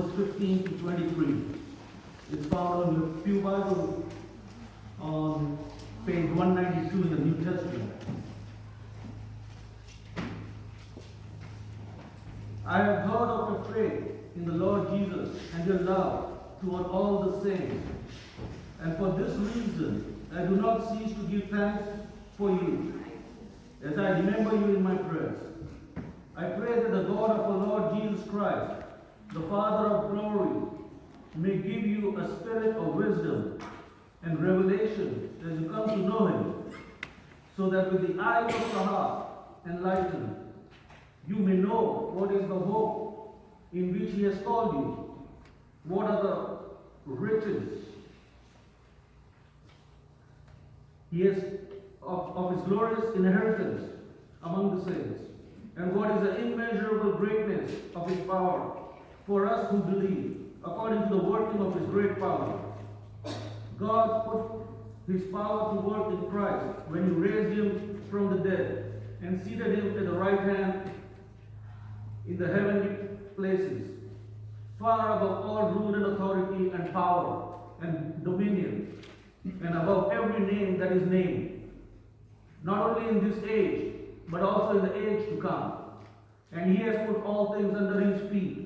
verses 15 to 23. It's found on your Pew Bible on page 192 in the New Testament. I have heard of your faith in the Lord Jesus and your love toward all the saints. And for this reason, I do not cease to give thanks for you, as I remember you in my prayers. I pray that the God of our Lord Jesus Christ, the Father of glory, may give you a spirit of wisdom and revelation as you come to know him, so that with the eyes of the heart enlightened, you may know what is the hope in which he has called you, what are the riches he has of his glorious inheritance among the saints, and what is the immeasurable greatness of his power for us who believe, according to the working of his great power. God put his power to work in Christ when he raised him from the dead and seated him at the right hand in the heavenly places, far above all rule and authority and power and dominion, and above every name that is named, not only in this age, but also in the age to come. And he has put all things under his feet,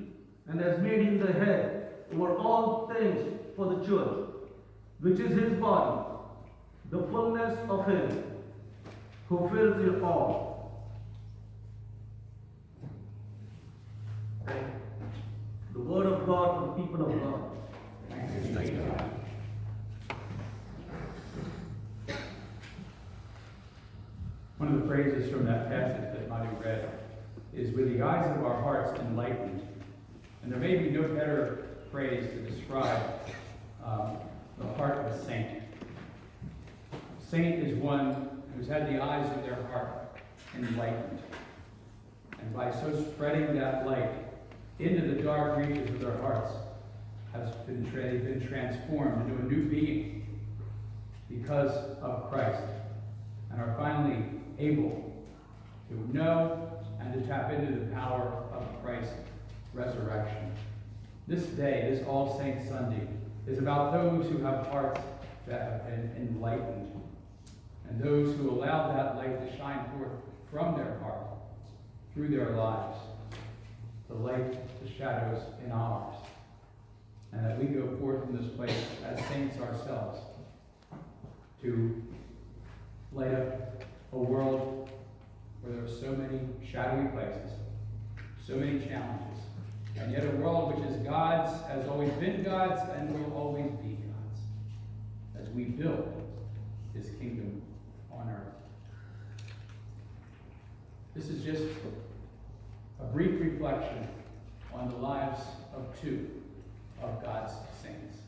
and has made him the head over all things for the church, which is his body, the fullness of him who fills it all. The word of God for the people of God. Thanks be to God. One of the phrases from that passage that Manu read is, with the eyes of our hearts enlightened. And there may be no better phrase to describe the heart of a saint. A saint is one who's had the eyes of their heart enlightened. And by so spreading that light into the dark reaches of their hearts, they've been transformed into a new being because of Christ, and are finally able to know and to tap into the power of Christ's resurrection. This day, this All Saints Sunday, is about those who have hearts that have been enlightened, and those who allow that light to shine forth from their heart through their lives, to light the shadows in ours, and that we go forth from this place as saints ourselves to light up a world where there are so many shadowy places, so many challenges, and yet a world which is God's, has always been God's, and will always be God's, as we build his kingdom on earth. This is just a brief reflection on the lives of two of God's saints.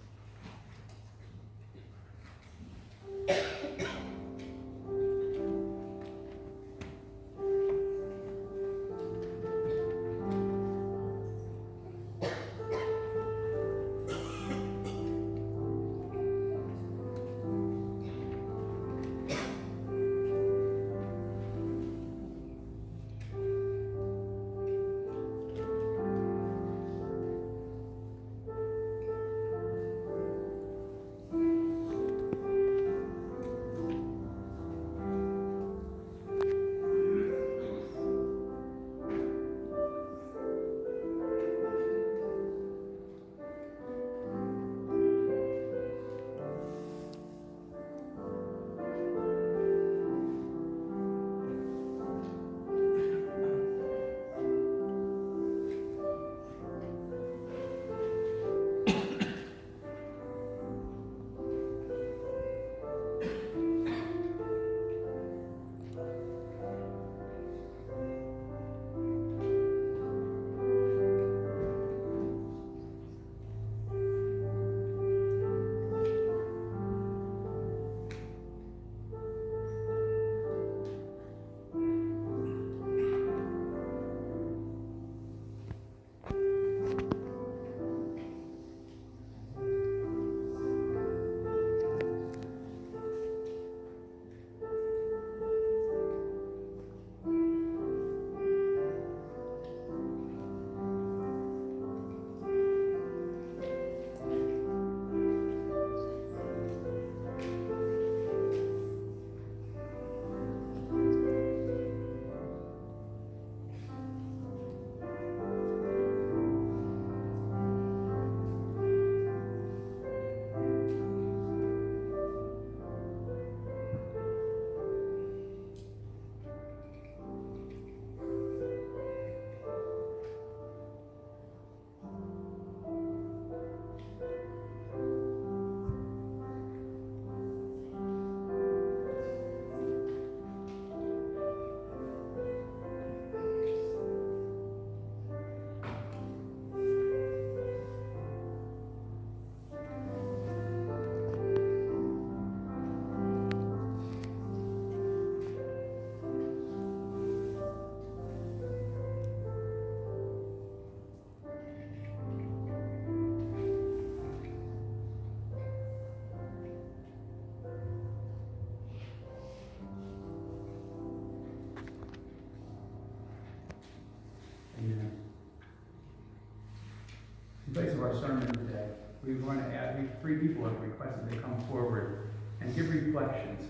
In place of our sermon today, we want to add, three people have requested to come forward and give reflections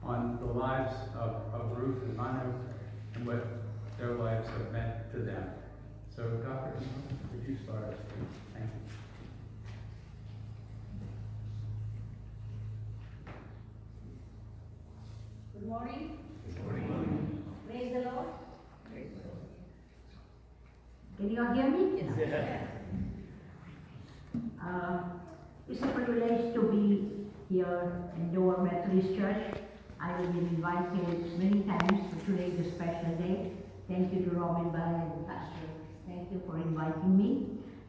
on the lives of Ruth and Manu and what their lives have meant to them. So, Dr. Would you start us, please? Thank you. Good morning. Good morning. Praise the Lord. Praise the Lord. Can you all hear me? Yes. It's a privilege to be here in Dover Methodist Church. I have been invited many times, but today is a special day. Thank you to Manubhai and Pastor. Thank you for inviting me.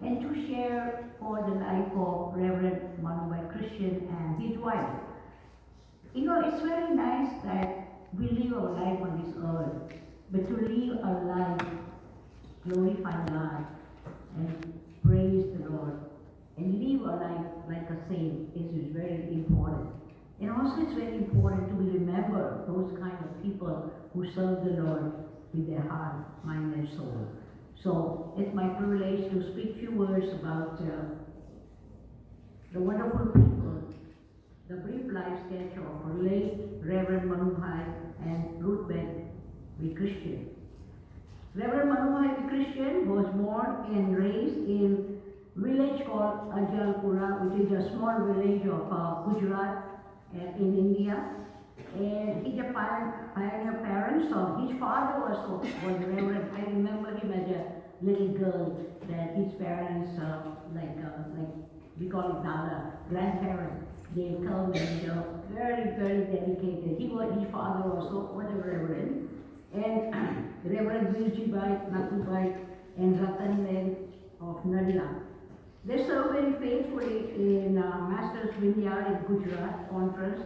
And to share for the life of Reverend Manubhai Christian and his wife. You know, it's very nice that we live our life on this earth, but to live our life glorifying God and praise the Lord and live our life like a saint is very important. And also it's very important to remember those kind of people who serve the Lord with their heart, mind, and soul. So it's my privilege to speak few words about the wonderful people, the brief life sketch of late Reverend Manubhai and Ruth V. Christian. Reverend Manubhai V. Christian was born and raised in a village called Ajalpura, which is a small village of Gujarat in India. And he's a pioneer parent, so his father was Reverend. I remember him as a little girl, that his parents, like we call it Dada, grandparents, they come and very, very dedicated. His father also was a reverend. And Reverend Virjibai, Natubai, and Rataniben of Nadia. They served very faithfully in Master's Vineyard in Gujarat conference,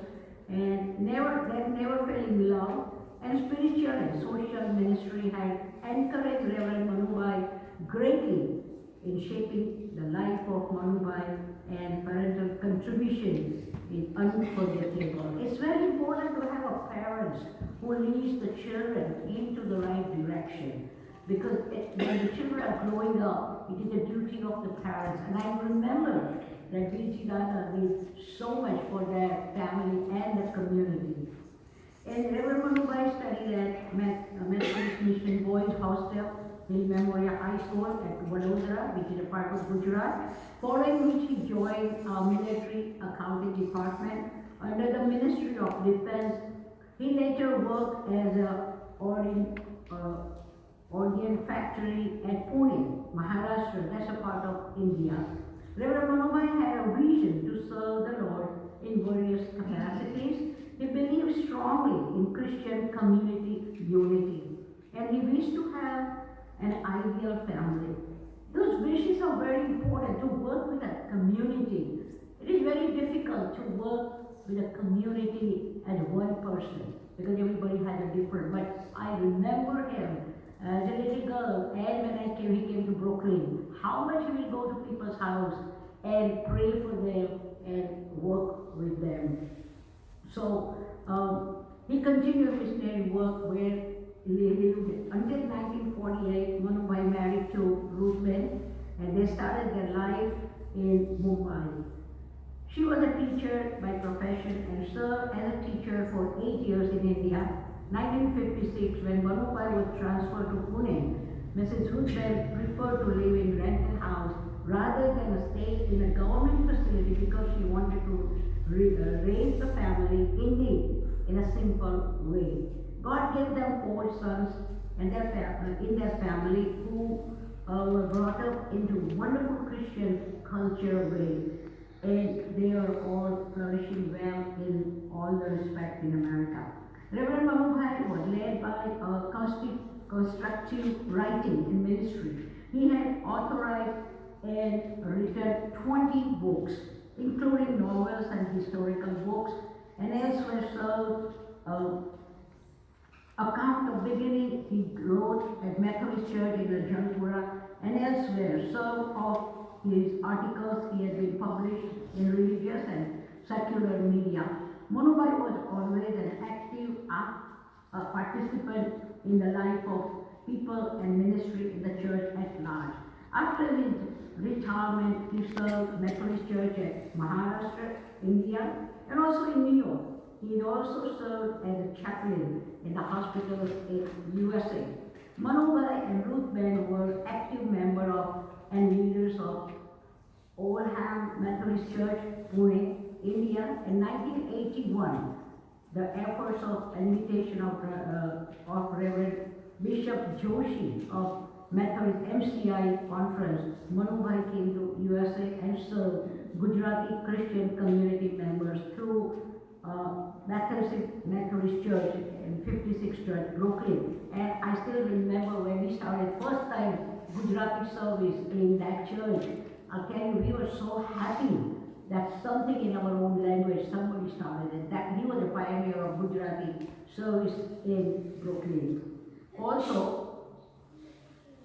and they never fell in love. And spiritual and social ministry had encouraged Reverend Manubhai greatly in shaping the life of Manubhai, and parental contribution is unforgettable. It's very important to have a parents who leads the children into the right direction, because when the children are growing up, it is a duty of the parents. And I remember that Viji Dada did so much for their family and the community. And Reverend Manubhai studied at Methodist Mission Boys Hostel, Hill Memorial High School at Vadodara, which is a part of Gujarat, following which he joined our military accounting department under the Ministry of Defense. He later worked as an Organ factory at Pune, Maharashtra, that's a part of India. Reverend Manubhai had a vision to serve the Lord in various capacities. He believed strongly in Christian community unity, and he wished to have an ideal family. Those wishes are very important, to work with a community. It is very difficult to work with a community as one person, because everybody has a different, but I remember him as a little girl, and when he came to Brooklyn, how much he will go to people's house and pray for them and work with them. So he continued missionary work where he lived until 1948. Manubhai married to Ruth Ben, and they started their life in Mumbai. She was a teacher by profession and served as a teacher for 8 years in India. 1956, when Manubhai was transferred to Pune, Mrs. Ruth Ben preferred to live in rental house rather than stay in a government facility, because she wanted to raise the family in a simple way. God gave them 4 sons and in their family who were brought up into wonderful Christian culture way, and they are all flourishing well in all the respect in America. Reverend Manubhai was led by constructive writing and ministry. He had authorized and written 20 books, including novels and historical books, and elsewhere served account of beginning. He wrote at Methodist Church in Ajalpura and elsewhere. Some of his articles he has been published in religious and secular media. Manubhai was always an active participant in the life of people and ministry in the church at large. After his retirement he served Methodist Church at Maharashtra, India, and also in New York. He also served as a chaplain in the hospitals in USA. Manubhai and Ruth were active members of and leaders of Oldham Methodist Church, Pune, India. In 1981, the efforts of invitation of Reverend Bishop Joshi of Methodist MCI conference, Manubhai came to USA and served Gujarati Christian community members through Methodist Church in 56 Church, Brooklyn. And I still remember when we started first time Gujarati service in that church. I'll tell you, we were so happy that something in our own language, somebody started it. That he was a pioneer of Gujarati service in Brooklyn. Also,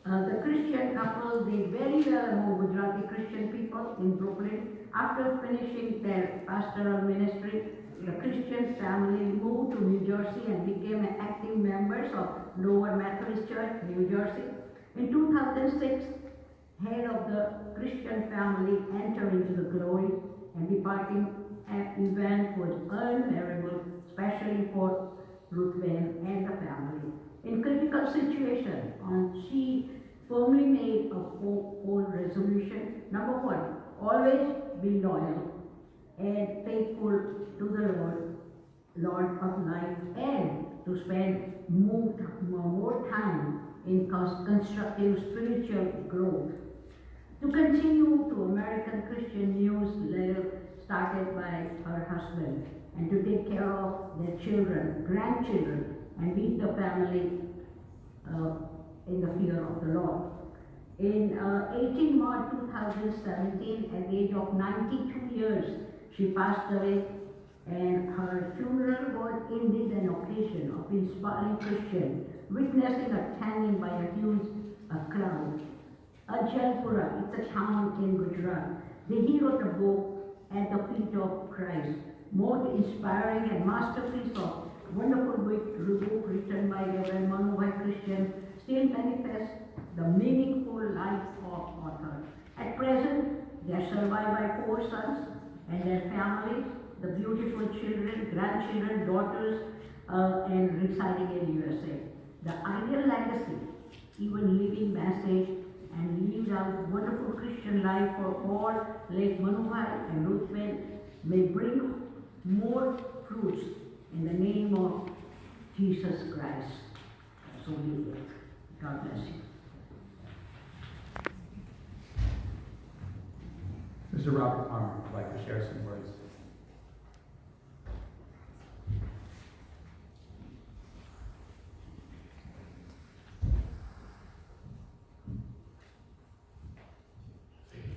the Christian couple did very well among Gujarati Christian people in Brooklyn. After finishing their pastoral ministry, the Christian family moved to New Jersey and became active members of Lower Methodist Church, New Jersey. In 2006, head of the Christian family entered into the glory, and departing event was unbearable, especially for Ruth and the family. In critical situation, she firmly made a whole resolution. Number one, always be loyal and faithful to the Lord of life, and to spend more time in constructive spiritual growth. To continue to American Christian newsletter started by her husband, and to take care of their children, grandchildren, and lead the family in the fear of the Lord. In 18 March 2017, at the age of 92 years, she passed away, and her funeral was indeed an occasion of inspiring Christians, witnessing a tanning by a huge crowd. Ajalpura, it's a town in Gujarat. He wrote a book, At the Feet of Christ, most inspiring and masterpiece of wonderful book written by Reverend Manubhai Christian, still manifests the meaningful life of author. At present, they are survived by 4 sons and their families, the beautiful children, grandchildren, daughters, and residing in USA. The ideal legacy, even living message, and lived out wonderful Christian life for all late Manubhai and Ruth may bring more fruits in the name of Jesus Christ. So be it. God bless you. Mr. Robert Palmer would like to share some words.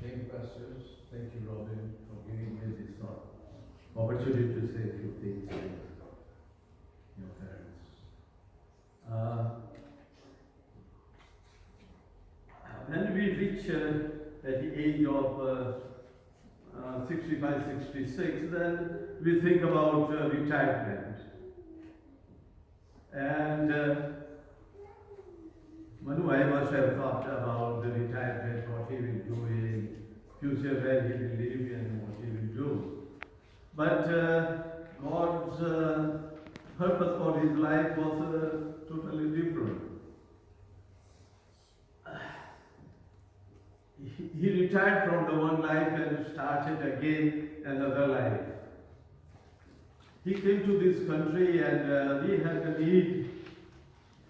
Thank you, pastors. Thank you, Robin, for giving me this opportunity to say a few things to your parents. When we reach at the age of 65, 66, then we think about retirement. And Manubhai must have thought about the retirement, what he will do in future, where he will live and what he will do. But God's purpose for his life was totally different. He retired from the one life and started again another life. He came to this country and we had a need.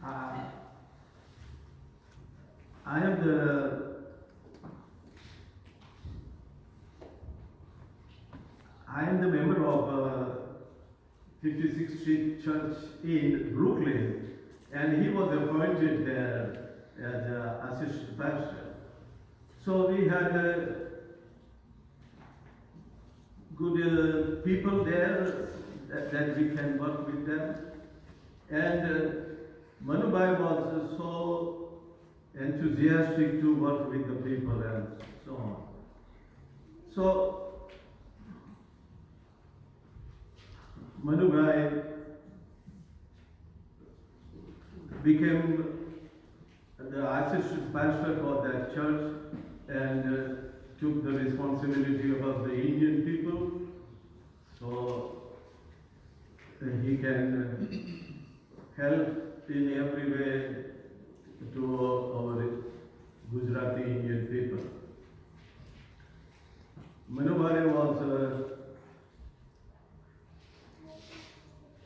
I am the member of 56th Street Church in Brooklyn, and he was appointed there as an assistant pastor. So we had good people there that we can work with them. And Manubhai was so enthusiastic to work with the people and so on. So Manubhai became the assistant pastor for that church, and took the responsibility of the Indian people, so he can help in every way to our Gujarati Indian people. Manubhai was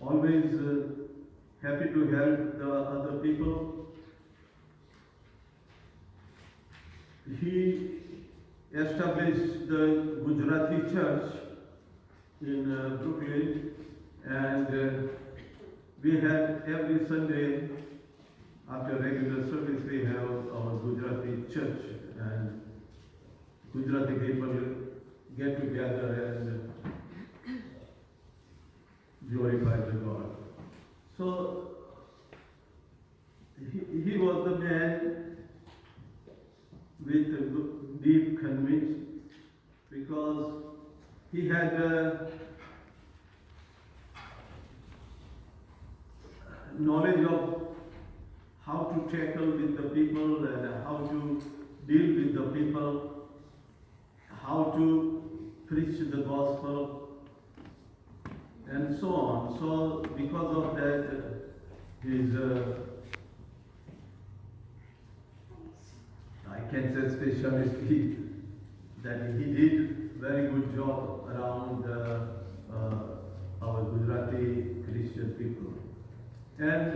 always happy to help the other people. He established the Gujarati church in Brooklyn, and we had every Sunday after regular service we have our Gujarati church, and Gujarati people get together and glorify the God. So he was the man with deep conviction, because he had knowledge of how to tackle with the people and how to deal with the people, how to preach the gospel, and so on. So because of that, his I can say specialty, that he did very good job around our Gujarati Christian people. And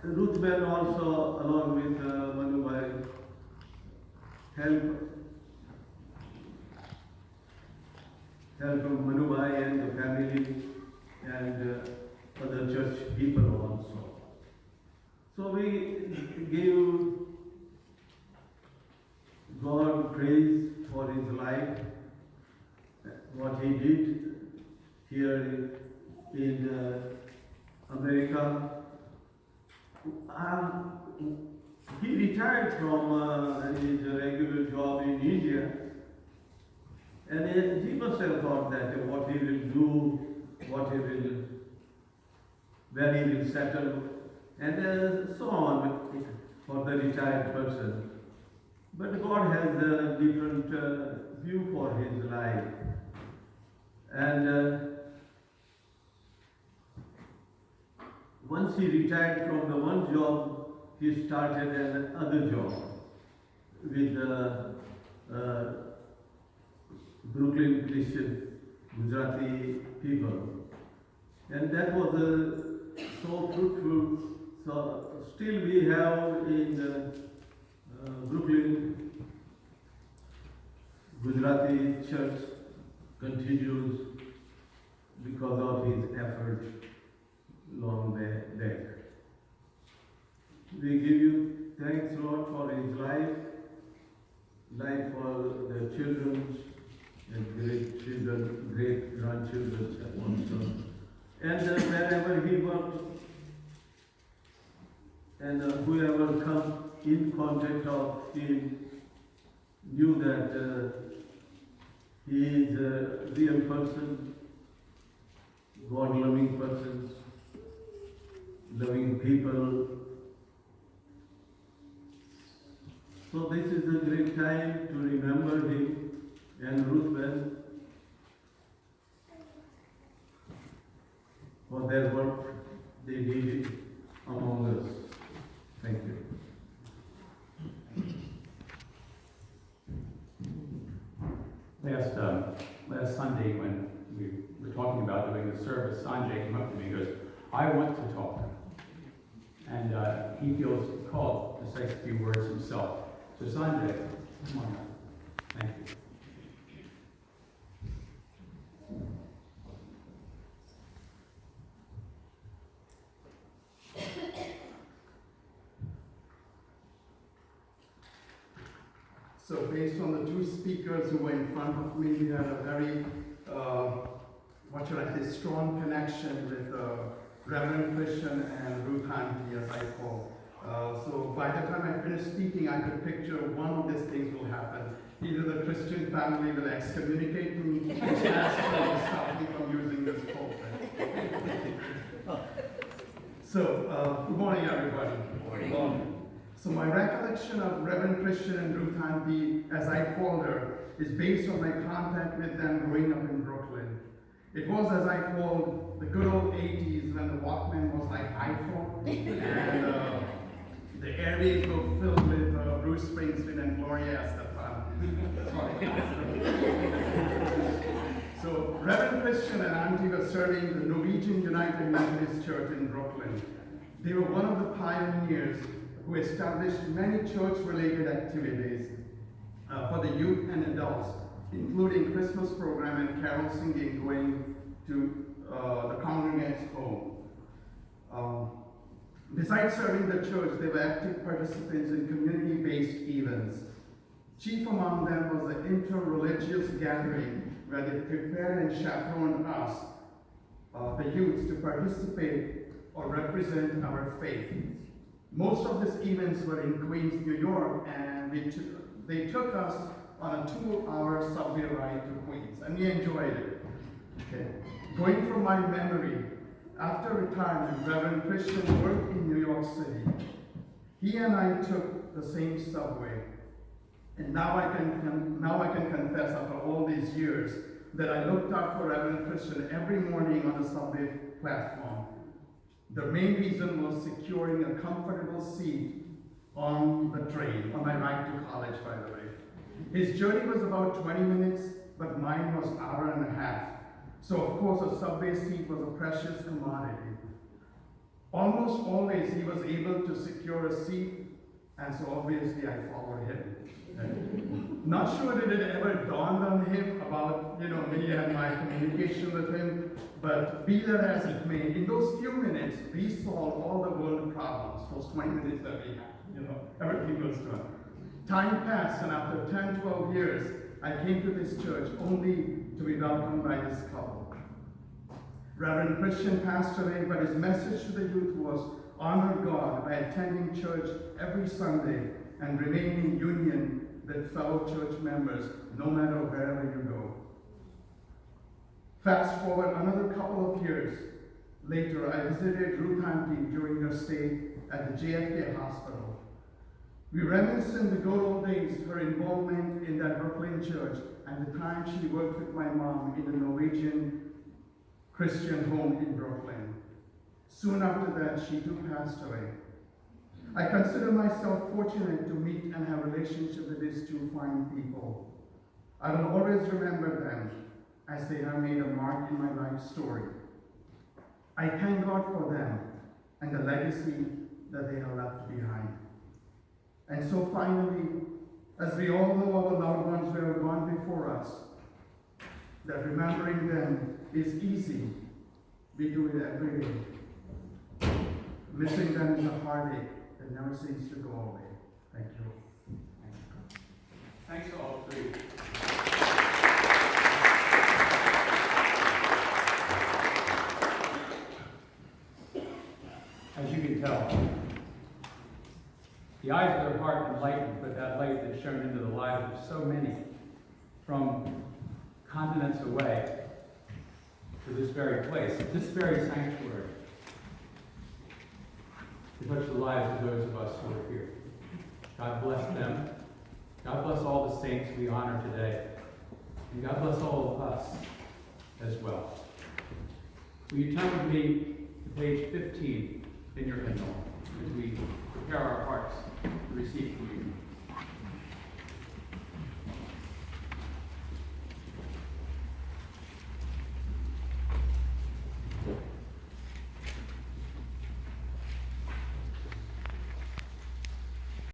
Ruth also, along with Manubhai, helped Manubhai and the family and other church people also. So we give God praise for his life, what he did here in America. He retired from his regular job in India, and he must have thought that what he will do, where he will settle, and so on for the retired person. But God has a different view for his life. And once he retired from the one job, he started another job with Brooklyn Christian Gujarati people. And that was so fruitful. So still we have in Brooklyn Gujarati church continues because of his effort long way back. We give you thanks, Lord, for his life for the children and great children, great grandchildren also. And wherever he worked, and whoever come in contact of him knew that he is a real person, God-loving person, loving people. So this is a great time to remember him and Ruth for their work they did among us. Thank you. Last Sunday when we were talking about doing the service, Sanjay came up to me and goes, "I want to talk." And he feels called to say a few words himself. So Sanjay, come on up. Thank you. So based on the two speakers who were in front of me, we had a very, strong connection with Reverend Christian and Ruth Handy, as I call. So by the time I finished speaking, I could picture one of these things will happen. Either the Christian family will excommunicate me, or stop me from using this pulpit. So, good morning, everybody. Good morning. So my recollection of Reverend Christian and Ruth Auntie, as I called her, is based on my contact with them growing up in Brooklyn. It was, as I called, the good old 80s when the Walkman was like iPhone, and the airwaves were filled with Bruce Springsteen and Gloria Estefan. So Reverend Christian and Auntie were serving the Norwegian United Methodist Church in Brooklyn. They were one of the pioneers who established many church-related activities for the youth and adults, including Christmas program and carol singing going to the congregants' home. Besides serving the church, they were active participants in community-based events. Chief among them was the inter-religious gathering where they prepared and chaperoned us, the youths, to participate or represent our faith. Most of these events were in Queens, New York, and they took us on a 2-hour subway ride to Queens, and we enjoyed it. Okay. Going from my memory, after retirement, Reverend Christian worked in New York City. He and I took the same subway. And now I can confess, after all these years, that I looked out for Reverend Christian every morning on the subway platform. The main reason was securing a comfortable seat on the train, on my ride to college, by the way. His journey was about 20 minutes, but mine was an hour and a half. So of course a subway seat was a precious commodity. Almost always he was able to secure a seat, and so obviously I followed him. Not sure that it ever dawned on him about, me and my communication with him, but be that as it may, in those few minutes, we solved all the world problems, those 20 minutes that we had, everything was done. Time passed, and after 10, 12 years, I came to this church only to be welcomed by this couple. Reverend Christian passed away, but his message to the youth was honor God by attending church every Sunday and remain in union with fellow church members, no matter wherever you go. Fast forward another couple of years later, I visited Ruth Auntie during her stay at the JFK hospital. We reminisced in the good old days her involvement in that Brooklyn church and the time she worked with my mom in the Norwegian Christian home in Brooklyn. Soon after that, she too passed away. I consider myself fortunate to meet and have a relationship with these two fine people. I will always remember them as they have made a mark in my life story. I thank God for them and the legacy that they have left behind. And so finally, as we all know our loved ones who have gone before us, that remembering them is easy. We do it every day. Missing them is a heartache that never seems to go away. Thank you. Thanks to all three. As you can tell, the eyes of their heart enlightened with that light that shone into the lives of so many from continents away to this very place, this very sanctuary, to touch the lives of those of us who are here. God bless them. God bless all the saints we honor today. And God bless all of us as well. Will you turn with me to page 15 in your hymnal as we prepare our hearts to receive communion.